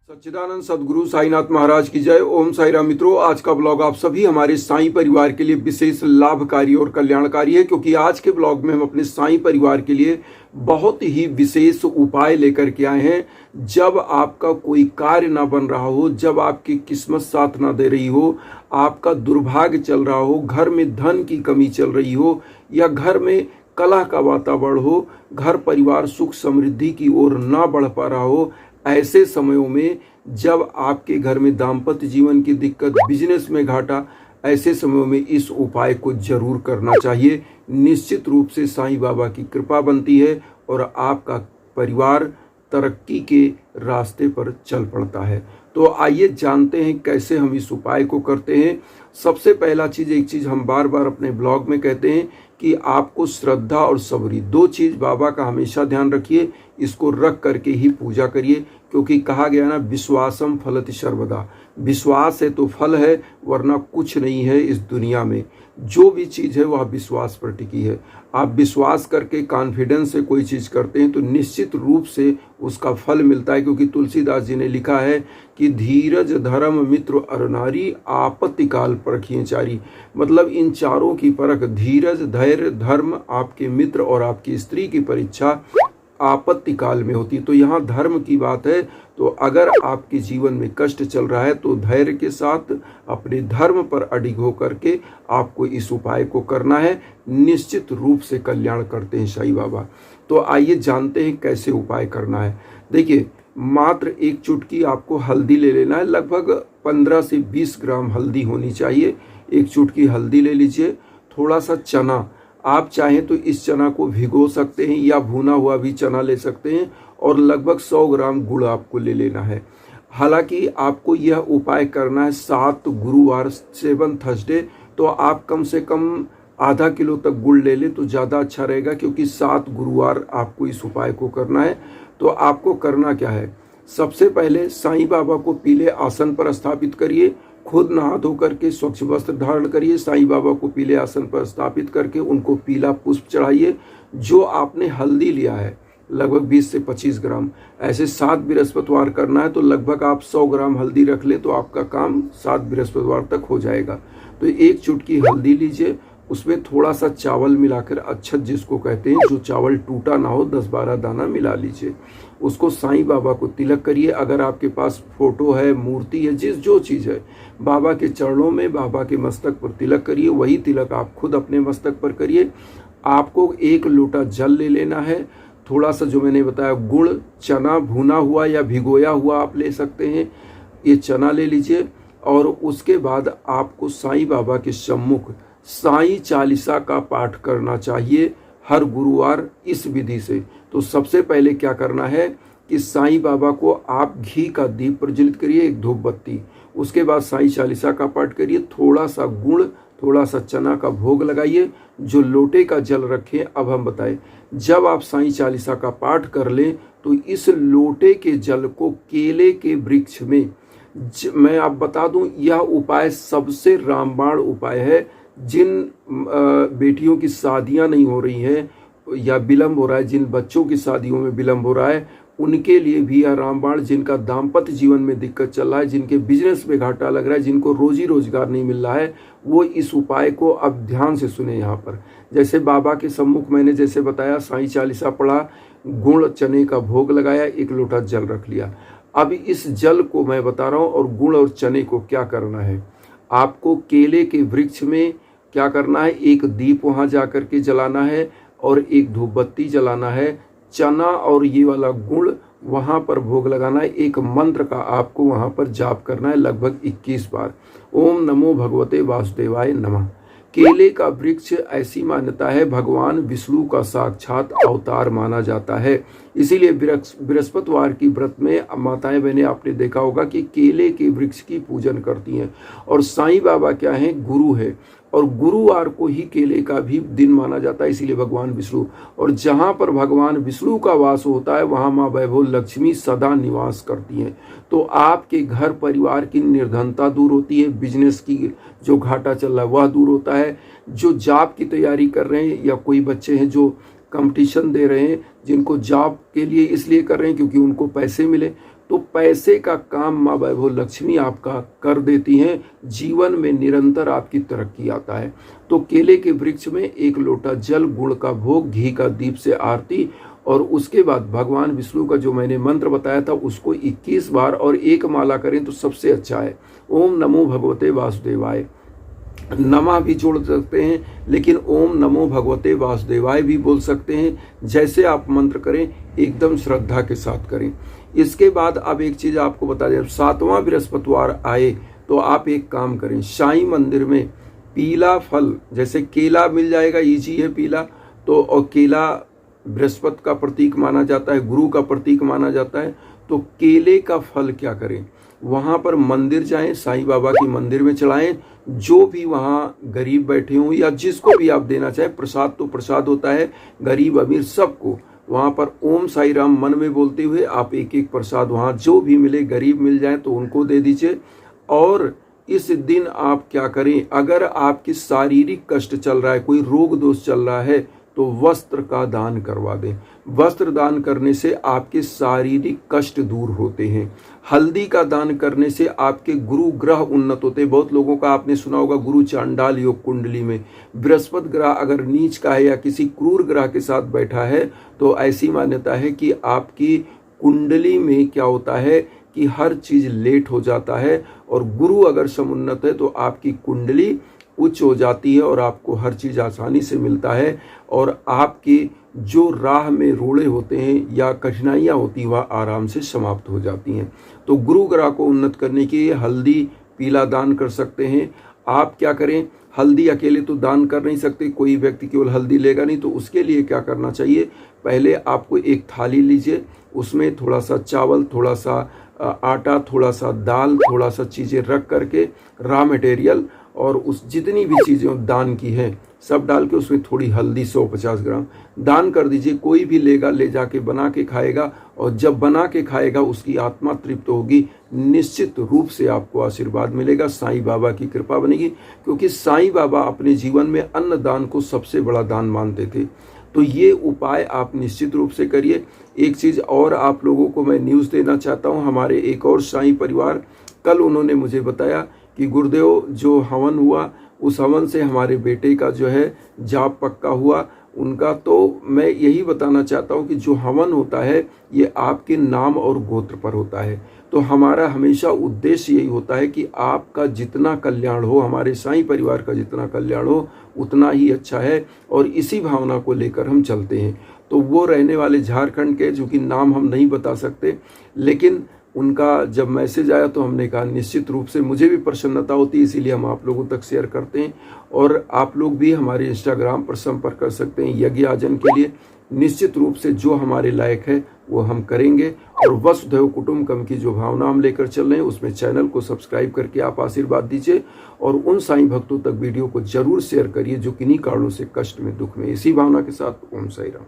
सच्चिदानंद सदगुरु साईनाथ महाराज की जय। ओम साई राम। मित्रों, आज का ब्लॉग आप सभी हमारे साईं परिवार के लिए विशेष लाभकारी और कल्याणकारी है, क्योंकि आज के ब्लॉग में हम अपने साईं परिवार के लिए बहुत ही विशेष उपाय लेकर के आए हैं। जब आपका कोई कार्य ना बन रहा हो, जब आपकी किस्मत साथ ना दे रही हो, आपका दुर्भाग्य चल रहा हो, घर में धन की कमी चल रही हो, या घर में कलह का वातावरण हो, घर परिवार सुख समृद्धि की ओर ना बढ़ पा रहा हो, ऐसे समयों में जब आपके घर में दाम्पत्य जीवन की दिक्कत, बिजनेस में घाटा, ऐसे समयों में इस उपाय को जरूर करना चाहिए। निश्चित रूप से साईं बाबा की कृपा बनती है और आपका परिवार तरक्की के रास्ते पर चल पड़ता है। तो आइए जानते हैं कैसे हम इस उपाय को करते हैं। सबसे पहला चीज़, एक चीज़ हम बार बार अपने ब्लॉग में कहते हैं कि आपको श्रद्धा और सबरी, दो चीज़ बाबा का हमेशा ध्यान रखिए। इसको रख करके ही पूजा करिए, क्योंकि कहा गया ना, विश्वासम फलति सर्वदा। विश्वास है तो फल है, वरना कुछ नहीं है इस दुनिया में। जो भी चीज़ है वह विश्वास पर टिकी है। आप विश्वास करके कॉन्फिडेंस से कोई चीज़ करते हैं तो निश्चित रूप से उसका फल मिलता है, क्योंकि तुलसीदास जी ने लिखा है कि धीरज धर्म मित्र अर नारी आपत्ति काल परखिए चारी। मतलब इन चारों की परख, धीरज, धैर्य, धर्म, आपके मित्र और आपकी स्त्री की परीक्षा आपत्ति काल में होती। तो यहाँ धर्म की बात है। तो अगर आपके जीवन में कष्ट चल रहा है तो धैर्य के साथ अपने धर्म पर अडिग होकर के आपको इस उपाय को करना है। निश्चित रूप से कल्याण करते हैं साईं बाबा। तो आइए जानते हैं कैसे उपाय करना है। देखिए, मात्र एक चुटकी आपको हल्दी ले लेना है। लगभग 15 से 20 ग्राम हल्दी होनी चाहिए। एक चुटकी हल्दी ले लीजिए। थोड़ा सा चना, आप चाहें तो इस चना को भिगो सकते हैं या भुना हुआ भी चना ले सकते हैं। और लगभग 100 ग्राम गुड़ आपको ले लेना है। हालांकि आपको यह उपाय करना है 7 गुरुवार, 7 थर्सडे। तो आप कम से कम आधा किलो तक गुड़ ले लें तो ज़्यादा अच्छा रहेगा, क्योंकि 7 गुरुवार आपको इस उपाय को करना है। तो आपको करना क्या है, सबसे पहले साईं बाबा को पीले आसन पर स्थापित करिए। खुद नहा धो करके स्वच्छ वस्त्र धारण करिए। साईं बाबा को पीले आसन पर स्थापित करके उनको पीला पुष्प चढ़ाइए। जो आपने हल्दी लिया है लगभग 20 से 25 ग्राम, ऐसे 7 बृहस्पतिवार करना है तो लगभग आप 100 ग्राम हल्दी रख ले तो आपका काम 7 बृहस्पतिवार तक हो जाएगा। तो एक चुटकी हल्दी लीजिए, उसमें थोड़ा सा चावल मिलाकर, अच्छत जिसको कहते हैं, जो चावल टूटा ना हो, 10-12 दाना मिला लीजिए। उसको साईं बाबा को तिलक करिए। अगर आपके पास फोटो है, मूर्ति है, जो चीज़ है, बाबा के चरणों में, बाबा के मस्तक पर तिलक करिए। वही तिलक आप खुद अपने मस्तक पर करिए। आपको 1 लोटा जल ले लेना है। थोड़ा सा जो मैंने बताया गुड़, चना भुना हुआ या भिगोया हुआ आप ले सकते हैं, ये चना ले लीजिए। और उसके बाद आपको साईं बाबा के सम्मुख साईं चालीसा का पाठ करना चाहिए हर गुरुवार इस विधि से। तो सबसे पहले क्या करना है कि साईं बाबा को आप घी का दीप प्रज्वलित करिए, एक धूप बत्ती। उसके बाद साईं चालीसा का पाठ करिए। थोड़ा सा गुड़, थोड़ा सा चना का भोग लगाइए। जो लोटे का जल रखें, अब हम बताएं, जब आप साईं चालीसा का पाठ कर लें तो इस लोटे के जल को केले के वृक्ष में, मैं आप बता दूं, यह उपाय सबसे रामबाण उपाय है। जिन बेटियों की शादियां नहीं हो रही हैं या विलम्ब हो रहा है, जिन बच्चों की शादियों में विलम्ब हो रहा है, उनके लिए भी यह रामबाण। जिनका दाम्पत्य जीवन में दिक्कत चल रहा है, जिनके बिजनेस में घाटा लग रहा है, जिनको रोजी रोजगार नहीं मिल रहा है, वो इस उपाय को अब ध्यान से सुने। यहाँ पर जैसे बाबा के सम्मुख मैंने जैसे बताया, साईं चालीसा पढ़ा, गुड़ चने का भोग लगाया, 1 लोटा जल रख लिया। अब इस जल को मैं बता रहा हूँ, और गुड़ और चने को क्या करना है। आपको केले के वृक्ष में क्या करना है, एक दीप वहाँ जा कर के जलाना है और एक धूप बत्ती जलाना है। चना और ये वाला गुड़ वहाँ पर भोग लगाना है। एक मंत्र का आपको वहाँ पर जाप करना है, लगभग 21 बार। ओम नमो भगवते वासुदेवाय नमः। केले का वृक्ष, ऐसी मान्यता है, भगवान विष्णु का साक्षात अवतार माना जाता है। इसीलिए बृहस्पतिवार की व्रत में माताएं बहनें, आपने देखा होगा कि केले के वृक्ष की पूजन करती हैं। और साईं बाबा क्या हैं, गुरु है, और गुरुवार को ही केले का भी दिन माना जाता है, इसीलिए भगवान विष्णु। और जहाँ पर भगवान विष्णु का वास होता है वहाँ माँ वैभव लक्ष्मी सदा निवास करती हैं। तो आपके घर परिवार की निर्धनता दूर होती है, बिजनेस की जो घाटा चल रहा है वह दूर होता है। जो जॉब की तैयारी कर रहे हैं, या कोई बच्चे हैं जो कंपटीशन दे रहे हैं, जिनको जॉब के लिए इसलिए कर रहे हैं क्योंकि उनको पैसे मिले, तो पैसे का काम माँ वैभव लक्ष्मी आपका कर देती हैं, जीवन में निरंतर आपकी तरक्की आता है। तो केले के वृक्ष में 1 लोटा जल, गुड़ का भोग, घी का दीप से आरती, और उसके बाद भगवान विष्णु का जो मैंने मंत्र बताया था उसको 21 बार और 1 माला करें तो सबसे अच्छा है। ओम नमो भगवते वासुदेवाय, नमः भी जोड़ सकते हैं, लेकिन ओम नमो भगवते वासुदेवाय भी बोल सकते हैं। जैसे आप मंत्र करें एकदम श्रद्धा के साथ करें। इसके बाद अब एक चीज़ आपको बता दें, 7वां बृहस्पतिवार आए तो आप एक काम करें, साईं मंदिर में पीला फल, जैसे केला मिल जाएगा, इजी है पीला तो, और केला बृहस्पति का प्रतीक माना जाता है, गुरु का प्रतीक माना जाता है, तो केले का फल क्या करें, वहाँ पर मंदिर जाएं, साईं बाबा की मंदिर में चढ़ाएं। जो भी वहाँ गरीब बैठे हों या जिसको भी आप देना चाहें, प्रसाद तो प्रसाद होता है, गरीब अमीर सबको वहाँ पर ओम साई राम मन में बोलते हुए आप एक एक प्रसाद वहाँ जो भी मिले, गरीब मिल जाए तो उनको दे दीजिए। और इस दिन आप क्या करें, अगर आपकी शारीरिक कष्ट चल रहा है, कोई रोग दोष चल रहा है, तो वस्त्र का दान करवा दें। वस्त्र दान करने से आपके शारीरिक कष्ट दूर होते हैं। हल्दी का दान करने से आपके गुरु ग्रह उन्नत होते हैं। बहुत लोगों का आपने सुना होगा गुरु चांडाल योग कुंडली में बृहस्पति ग्रह अगर नीच का है या किसी क्रूर ग्रह के साथ बैठा है तो ऐसी मान्यता है कि आपकी कुंडली में क्या होता है कि हर चीज लेट हो जाता है, और गुरु अगर समुन्नत है तो आपकी कुंडली उच्च हो जाती है और आपको हर चीज़ आसानी से मिलता है, और आपकी जो राह में रोड़े होते हैं या कठिनाइयाँ होती हैं वह आराम से समाप्त हो जाती हैं। तो गुरु ग्रह को उन्नत करने के लिए हल्दी पीला दान कर सकते हैं। आप क्या करें, हल्दी अकेले तो दान कर नहीं सकते, कोई व्यक्ति केवल हल्दी लेगा नहीं, तो उसके लिए क्या करना चाहिए, पहले आपको एक थाली लीजिए, उसमें थोड़ा सा चावल, थोड़ा सा आटा, थोड़ा सा दाल, थोड़ा सा चीज़ें रख करके रॉ मटेरियल, और उस जितनी भी चीज़ें दान की हैं सब डाल के उसमें थोड़ी हल्दी 150 ग्राम दान कर दीजिए। कोई भी लेगा, ले जाके बना के खाएगा, और जब बना के खाएगा उसकी आत्मा तृप्त होगी, निश्चित रूप से आपको आशीर्वाद मिलेगा, साईं बाबा की कृपा बनेगी। क्योंकि साईं बाबा अपने जीवन में अन्न दान को सबसे बड़ा दान मानते थे। तो ये उपाय आप निश्चित रूप से करिए। एक चीज़ और आप लोगों को मैं न्यूज़ देना चाहता हूँ, हमारे एक और साईं परिवार, कल उन्होंने मुझे बताया कि गुरुदेव जो हवन हुआ उस हवन से हमारे बेटे का जो है जाप पक्का हुआ उनका। तो मैं यही बताना चाहता हूँ कि जो हवन होता है ये आपके नाम और गोत्र पर होता है। तो हमारा हमेशा उद्देश्य यही होता है कि आपका जितना कल्याण हो, हमारे साईं परिवार का जितना कल्याण हो उतना ही अच्छा है, और इसी भावना को लेकर हम चलते हैं। तो वो रहने वाले झारखंड के, जो कि नाम हम नहीं बता सकते, लेकिन उनका जब मैसेज आया तो हमने कहा निश्चित रूप से मुझे भी प्रसन्नता होती है, इसीलिए हम आप लोगों तक शेयर करते हैं। और आप लोग भी हमारे इंस्टाग्राम पर संपर्क कर सकते हैं यज्ञ आयोजन के लिए। निश्चित रूप से जो हमारे लायक है वो हम करेंगे, और वसुधैव कुटुंबकम की जो भावना हम लेकर चल रहे हैं उसमें चैनल को सब्सक्राइब करके आप आशीर्वाद दीजिए, और उन साईं भक्तों तक वीडियो को जरूर शेयर करिए जो किन्हीं कारणों से कष्ट में, दुख में। इसी भावना के साथ ओम साई राम।